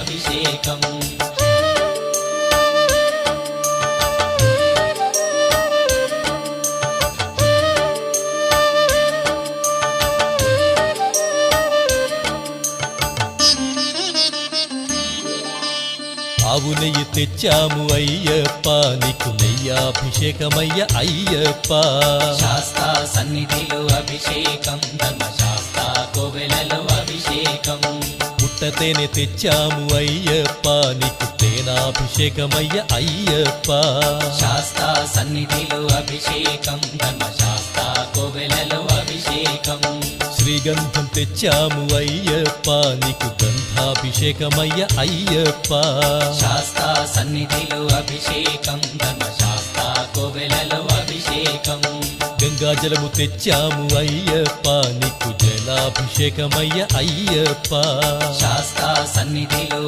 అభిషేకం. ఆవు నెయ్యి తెచ్చాము అయ్యప్ప నీకు నెయ్యాభిషేకమయ్య అయ్యప్ప. శాస్తా సన్నిధిలో అభిషేకం, ధర్మశాస్త్ర కోవెలలో అభిషేకం. పుట్టతేనె తెచ్చాము అయ్యప్ప నీకు తేనాభిషేకమయ్య అయ్యప్ప. శాస్తా సన్నిధిలో అభిషేకం, ధర్మశాస్త్ర కోవెలలో అభిషేకం. శ్రీగంధం తెచ్చాము అయ్యప్ప నీకు గంధాభిషేకమయ్య అయ్యప్ప. శాస్తా సన్నిధిలో అభిషేకం, ధర్మశాస్త్ర కోవెలలో అభిషేకం. గంగాజలము తెచ్చాము అయ్యప్ప నీకు జలాభిషేకమయ్య అయ్యప్ప. శాస్తా సన్నిధిలో